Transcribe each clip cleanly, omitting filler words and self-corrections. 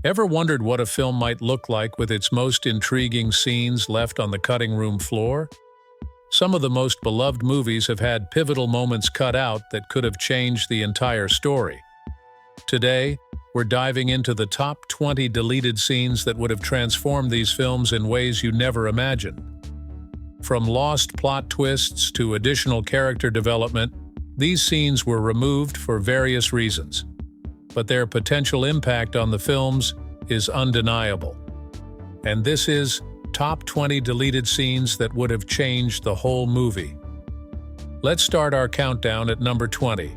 Ever wondered what a film might look like with its most intriguing scenes left on the cutting room floor? Some of the most beloved movies have had pivotal moments cut out that could have changed the entire story. Today, we're diving into the top 20 deleted scenes that would have transformed these films in ways you never imagined. From lost plot twists to additional character development, these scenes were removed for various reasons, but their potential impact on the films is undeniable. And this is Top 20 Deleted Scenes That Would Have Changed the Whole Movie. Let's start our countdown at number 20.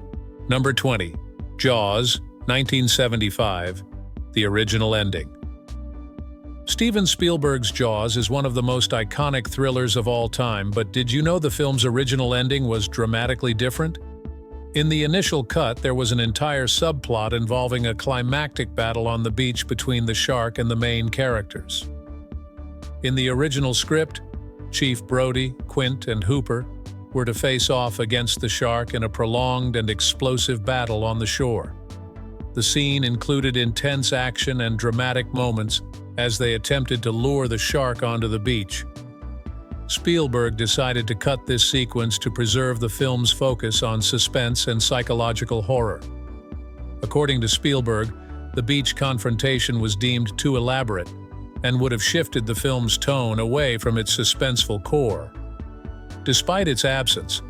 Number 20, Jaws, 1975, the original ending. Steven Spielberg's Jaws is one of the most iconic thrillers of all time, but did you know the film's original ending was dramatically different? In the initial cut, there was an entire subplot involving a climactic battle on the beach between the shark and the main characters. In the original script, Chief Brody, Quint, and Hooper were to face off against the shark in a prolonged and explosive battle on the shore. The scene included intense action and dramatic moments as they attempted to lure the shark onto the beach. Spielberg decided to cut this sequence to preserve the film's focus on suspense and psychological horror. According to Spielberg, the beach confrontation was deemed too elaborate and would have shifted the film's tone away from its suspenseful core. Despite its absence,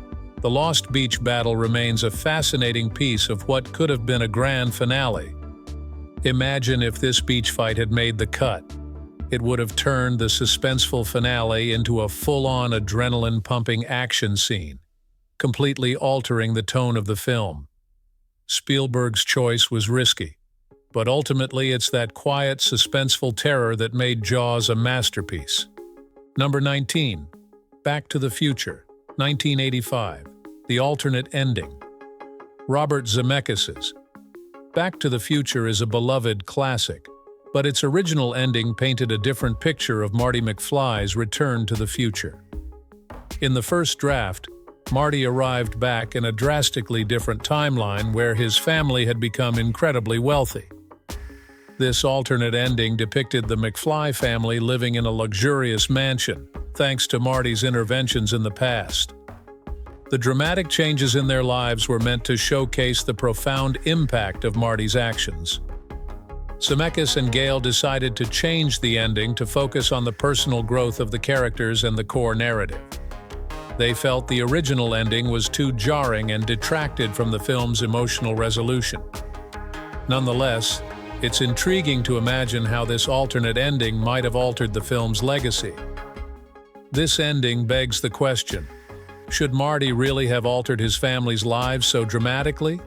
the Lost Beach battle remains a fascinating piece of what could have been a grand finale. Imagine if this beach fight had made the cut. It would have turned the suspenseful finale into a full-on adrenaline-pumping action scene, completely altering the tone of the film. Spielberg's choice was risky, but ultimately it's that quiet, suspenseful terror that made Jaws a masterpiece. Number 19, Back to the Future, 1985, the alternate ending. Robert Zemeckis's Back to the Future is a beloved classic, but its original ending painted a different picture of Marty McFly's return to the future. In the first draft, Marty arrived back in a drastically different timeline where his family had become incredibly wealthy. This alternate ending depicted the McFly family living in a luxurious mansion, thanks to Marty's interventions in the past. The dramatic changes in their lives were meant to showcase the profound impact of Marty's actions. Zemeckis and Gale decided to change the ending to focus on the personal growth of the characters and the core narrative. They felt the original ending was too jarring and detracted from the film's emotional resolution. Nonetheless, it's intriguing to imagine how this alternate ending might have altered the film's legacy. This ending begs the question, should Marty really have altered his family's lives so dramatically?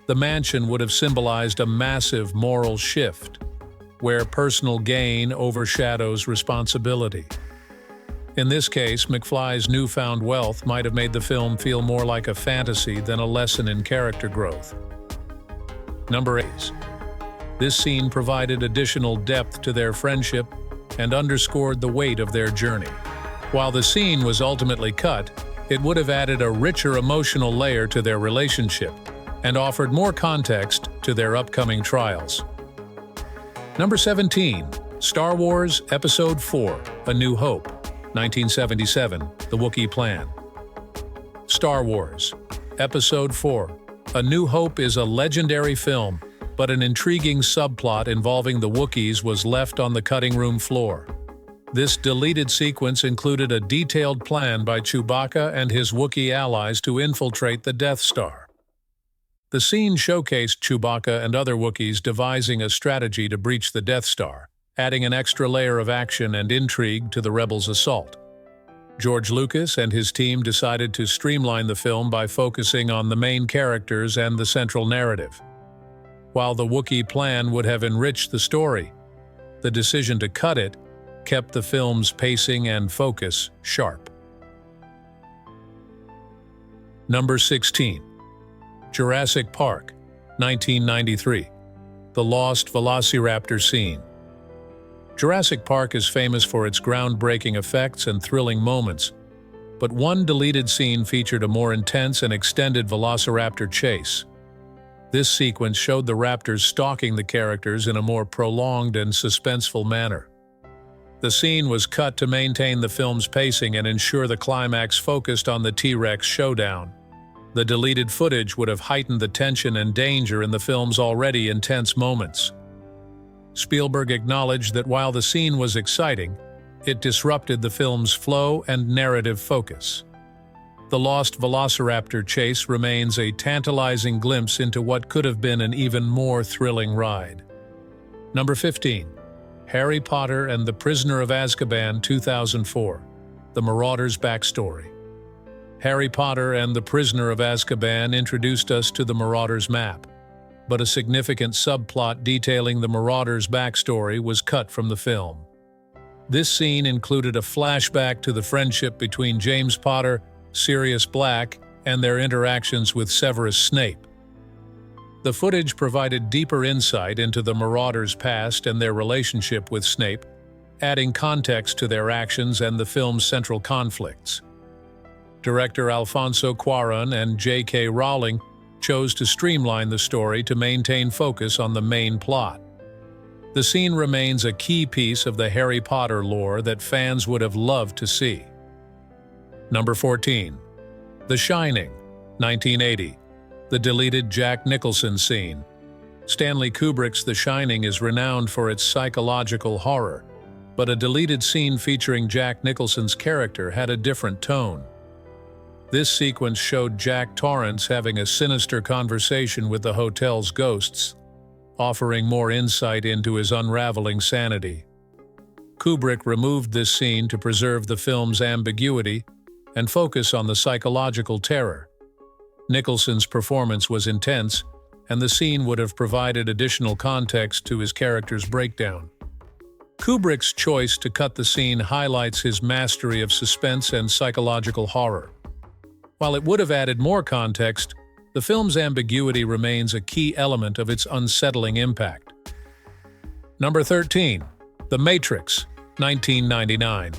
The mansion would have symbolized a massive moral shift, where personal gain overshadows responsibility. In this case, McFly's newfound wealth might have made the film feel more like a fantasy than a lesson in character growth. Number 8. This scene provided additional depth to their friendship and underscored the weight of their journey. While the scene was ultimately cut, it would have added a richer emotional layer to their relationship and offered more context to their upcoming trials. Number 17, Star Wars Episode IV, A New Hope, 1977, The Wookie Plan. Star Wars Episode IV, A New Hope is a legendary film, but an intriguing subplot involving the Wookiees was left on the cutting room floor. This deleted sequence included a detailed plan by Chewbacca and his Wookiee allies to infiltrate the Death Star. The scene showcased Chewbacca and other Wookiees devising a strategy to breach the Death Star, adding an extra layer of action and intrigue to the rebels' assault. George Lucas and his team decided to streamline the film by focusing on the main characters and the central narrative. While the Wookie plan would have enriched the story, the decision to cut it kept the film's pacing and focus sharp. Number 16. Jurassic Park, 1993, the Lost Velociraptor Scene. Jurassic Park is famous for its groundbreaking effects and thrilling moments, but one deleted scene featured a more intense and extended velociraptor chase. This sequence showed the raptors stalking the characters in a more prolonged and suspenseful manner. The scene was cut to maintain the film's pacing and ensure the climax focused on the T-Rex showdown. The deleted footage would have heightened the tension and danger in the film's already intense moments. Spielberg acknowledged that while the scene was exciting, it disrupted the film's flow and narrative focus. The lost velociraptor chase remains a tantalizing glimpse into what could have been an even more thrilling ride. Number 15. Harry Potter and the Prisoner of Azkaban 2004. The Marauder's Backstory. Harry Potter and the Prisoner of Azkaban introduced us to the Marauder's map, but a significant subplot detailing the Marauder's backstory was cut from the film. This scene included a flashback to the friendship between James Potter, Sirius Black, and their interactions with Severus Snape. The footage provided deeper insight into the Marauders' past and their relationship with Snape, adding context to their actions and the film's central conflicts. Director Alfonso Cuarón and J.K. Rowling chose to streamline the story to maintain focus on the main plot. The scene remains a key piece of the Harry Potter lore that fans would have loved to see. Number 14. The Shining, 1980. The deleted Jack Nicholson scene. Stanley Kubrick's The Shining is renowned for its psychological horror, but a deleted scene featuring Jack Nicholson's character had a different tone. This sequence showed Jack Torrance having a sinister conversation with the hotel's ghosts, offering more insight into his unraveling sanity. Kubrick removed this scene to preserve the film's ambiguity and focus on the psychological terror. Nicholson's performance was intense, and the scene would have provided additional context to his character's breakdown. Kubrick's choice to cut the scene highlights his mastery of suspense and psychological horror. While it would have added more context, the film's ambiguity remains a key element of its unsettling impact. Number 13. The Matrix, 1999.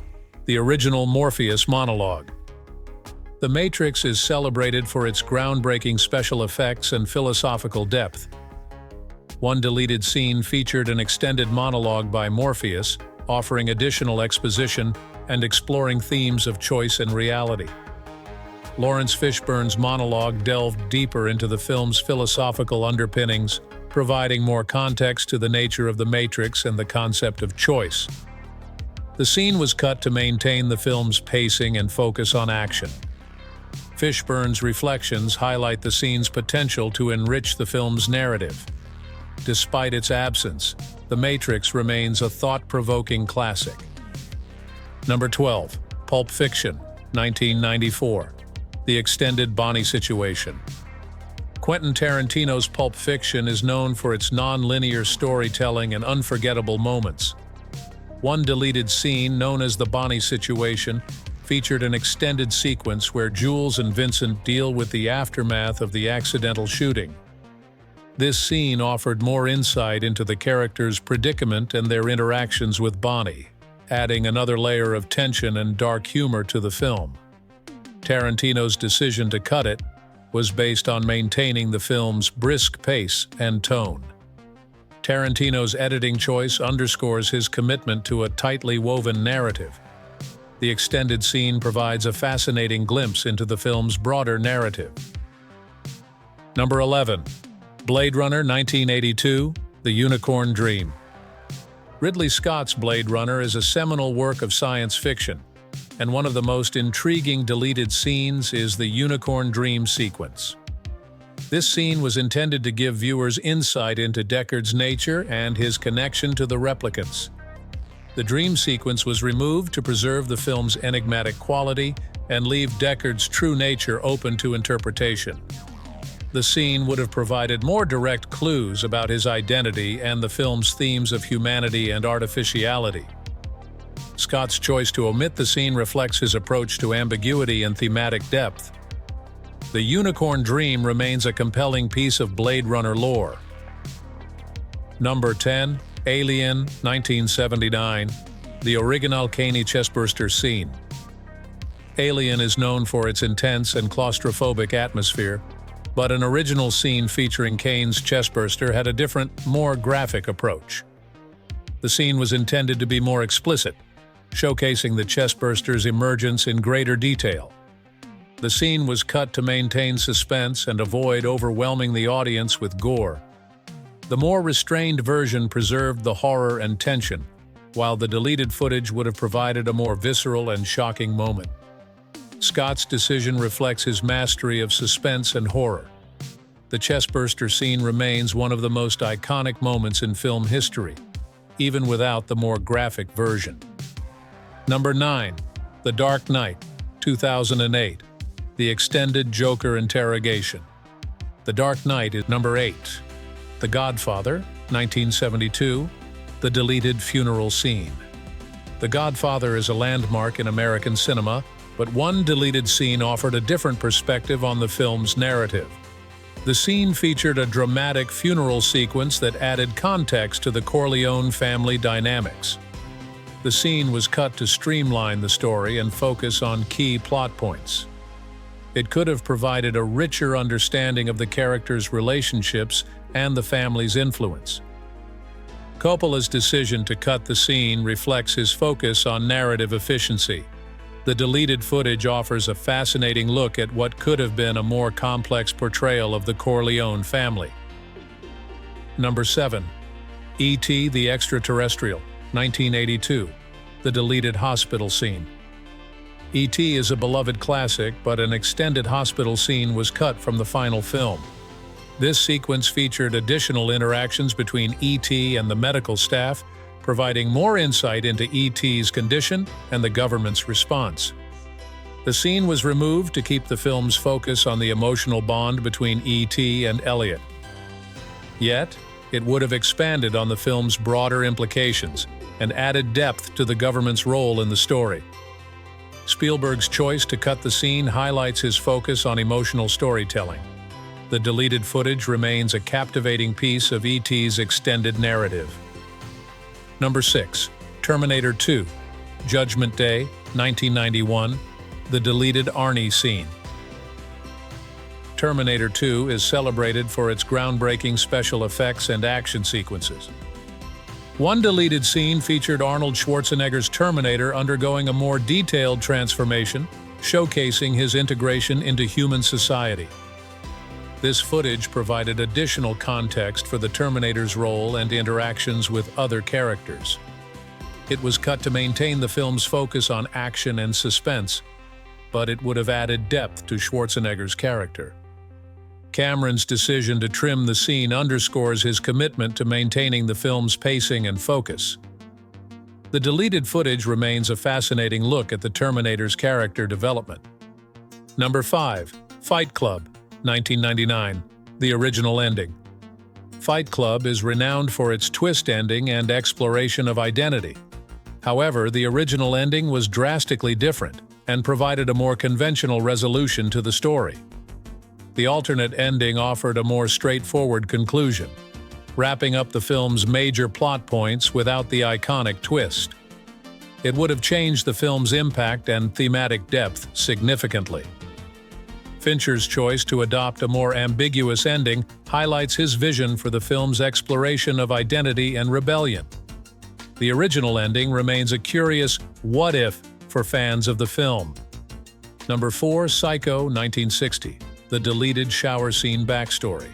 The original Morpheus monologue. The Matrix is celebrated for its groundbreaking special effects and philosophical depth. One deleted scene featured an extended monologue by Morpheus, offering additional exposition and exploring themes of choice and reality. Lawrence Fishburne's monologue delved deeper into the film's philosophical underpinnings, providing more context to the nature of the Matrix and the concept of choice. The scene was cut to maintain the film's pacing and focus on action. Fishburne's reflections highlight the scene's potential to enrich the film's narrative. Despite its absence, The Matrix remains a thought-provoking classic. Number 12. Pulp Fiction, 1994. The extended Bonnie situation. Quentin Tarantino's Pulp Fiction is known for its non-linear storytelling and unforgettable moments. One deleted scene, known as the Bonnie situation, featured an extended sequence where Jules and Vincent deal with the aftermath of the accidental shooting. This scene offered more insight into the characters' predicament and their interactions with Bonnie, adding another layer of tension and dark humor to the film. Tarantino's decision to cut it was based on maintaining the film's brisk pace and tone. Tarantino's editing choice underscores his commitment to a tightly woven narrative. The extended scene provides a fascinating glimpse into the film's broader narrative. Number 11. Blade Runner 1982, The Unicorn Dream. Ridley Scott's Blade Runner is a seminal work of science fiction, and one of the most intriguing deleted scenes is the Unicorn Dream sequence. This scene was intended to give viewers insight into Deckard's nature and his connection to the replicants. The dream sequence was removed to preserve the film's enigmatic quality and leave Deckard's true nature open to interpretation. The scene would have provided more direct clues about his identity and the film's themes of humanity and artificiality. Scott's choice to omit the scene reflects his approach to ambiguity and thematic depth. The Unicorn Dream remains a compelling piece of Blade Runner lore. Number 10. Alien, 1979. The original Caney chestburster scene. Alien is known for its intense and claustrophobic atmosphere, but an original scene featuring Kane's chestburster had a different, more graphic approach. The scene was intended to be more explicit, showcasing the chestburster's emergence in greater detail. The scene was cut to maintain suspense and avoid overwhelming the audience with gore. The more restrained version preserved the horror and tension, while the deleted footage would have provided a more visceral and shocking moment. Scott's decision reflects his mastery of suspense and horror. The chestburster scene remains one of the most iconic moments in film history, even without the more graphic version. Number 9. The Dark Knight, 2008. The extended Joker interrogation. The Dark Knight is number 8. The Godfather, 1972. The deleted funeral scene. The Godfather is a landmark in American cinema, but one deleted scene offered a different perspective on the film's narrative. The scene featured a dramatic funeral sequence that added context to the Corleone family dynamics. The scene was cut to streamline the story and focus on key plot points. It could have provided a richer understanding of the characters' relationships and the family's influence. Coppola's decision to cut the scene reflects his focus on narrative efficiency. The deleted footage offers a fascinating look at what could have been a more complex portrayal of the Corleone family. Number 7. E.T. the Extraterrestrial, 1982. The deleted hospital scene. E.T. is a beloved classic, but an extended hospital scene was cut from the final film. This sequence featured additional interactions between E.T. and the medical staff, providing more insight into E.T.'s condition and the government's response. The scene was removed to keep the film's focus on the emotional bond between E.T. and Elliot. Yet, it would have expanded on the film's broader implications and added depth to the government's role in the story. Spielberg's choice to cut the scene highlights his focus on emotional storytelling. The deleted footage remains a captivating piece of E.T.'s extended narrative. Number 6. Terminator 2. Judgment Day, 1991. The deleted Arnie scene. Terminator 2 is celebrated for its groundbreaking special effects and action sequences. One deleted scene featured Arnold Schwarzenegger's Terminator undergoing a more detailed transformation, showcasing his integration into human society. This footage provided additional context for the Terminator's role and interactions with other characters. It was cut to maintain the film's focus on action and suspense, but it would have added depth to Schwarzenegger's character. Cameron's decision to trim the scene underscores his commitment to maintaining the film's pacing and focus. The deleted footage remains a fascinating look at the Terminator's character development. Number 5. Fight Club, 1999. The original ending. Fight Club is renowned for its twist ending and exploration of identity. However, the original ending was drastically different and provided a more conventional resolution to the story. The alternate ending offered a more straightforward conclusion, wrapping up the film's major plot points without the iconic twist. It would have changed the film's impact and thematic depth significantly. Fincher's choice to adopt a more ambiguous ending highlights his vision for the film's exploration of identity and rebellion. The original ending remains a curious what-if for fans of the film. Number 4. Psycho, 1960. The deleted shower scene backstory.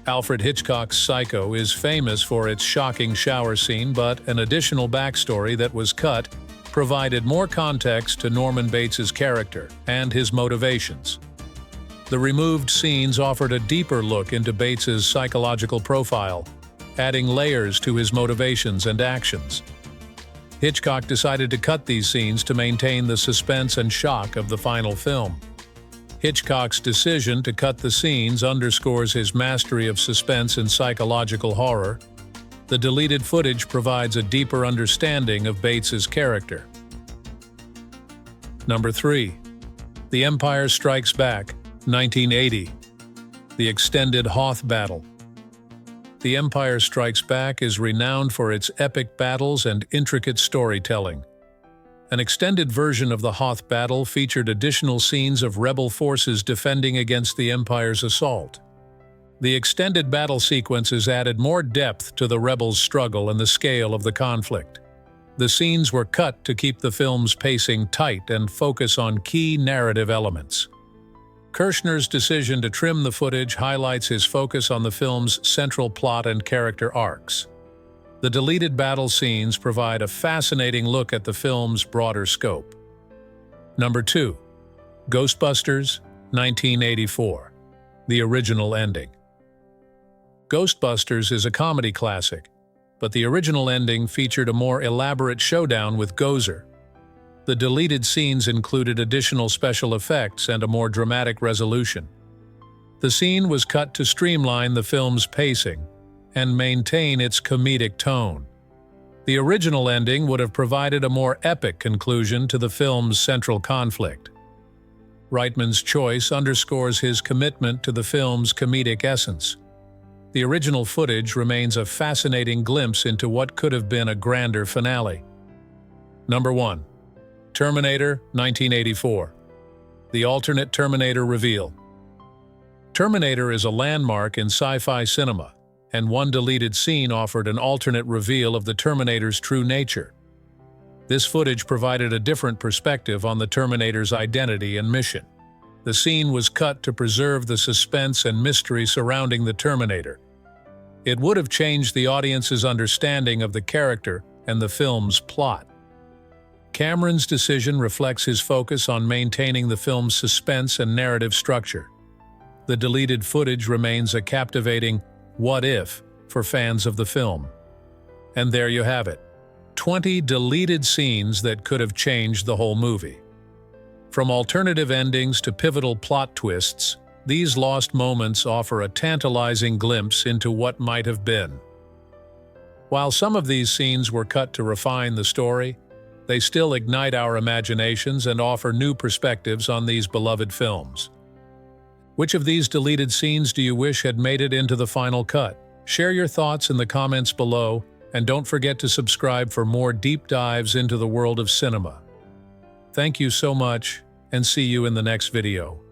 Alfred Hitchcock's Psycho is famous for its shocking shower scene, but an additional backstory that was cut provided more context to Norman Bates's character and his motivations. The removed scenes offered a deeper look into Bates's psychological profile, adding layers to his motivations and actions. Hitchcock decided to cut these scenes to maintain the suspense and shock of the final film. Hitchcock's decision to cut the scenes underscores his mastery of suspense and psychological horror. The deleted footage provides a deeper understanding of Bates's character. Number 3. The Empire Strikes Back, 1980. The extended Hoth battle. The Empire Strikes Back is renowned for its epic battles and intricate storytelling. An extended version of the Hoth battle featured additional scenes of rebel forces defending against the Empire's assault. The extended battle sequences added more depth to the rebels' struggle and the scale of the conflict. The scenes were cut to keep the film's pacing tight and focus on key narrative elements. Kirshner's decision to trim the footage highlights his focus on the film's central plot and character arcs. The deleted battle scenes provide a fascinating look at the film's broader scope. Number 2. Ghostbusters, 1984. The original ending. Ghostbusters is a comedy classic, but the original ending featured a more elaborate showdown with Gozer. The deleted scenes included additional special effects and a more dramatic resolution. The scene was cut to streamline the film's pacing and maintain its comedic tone. The original ending would have provided a more epic conclusion to the film's central conflict. Reitman's choice underscores his commitment to the film's comedic essence. The original footage remains a fascinating glimpse into what could have been a grander finale. Number 1. Terminator, 1984. The alternate Terminator reveal. Terminator is a landmark in sci-fi cinema, and one deleted scene offered an alternate reveal of the Terminator's true nature. This footage provided a different perspective on the Terminator's identity and mission. The scene was cut to preserve the suspense and mystery surrounding the Terminator. It would have changed the audience's understanding of the character and the film's plot. Cameron's decision reflects his focus on maintaining the film's suspense and narrative structure. The deleted footage remains a captivating what if for fans of the film. And there you have it. 20 deleted scenes that could have changed the whole movie. From alternative endings to pivotal plot twists, these lost moments offer a tantalizing glimpse into what might have been. While some of these scenes were cut to refine the story, they still ignite our imaginations and offer new perspectives on these beloved films. Which of these deleted scenes do you wish had made it into the final cut? Share your thoughts in the comments below, and don't forget to subscribe for more deep dives into the world of cinema. Thank you so much, and see you in the next video.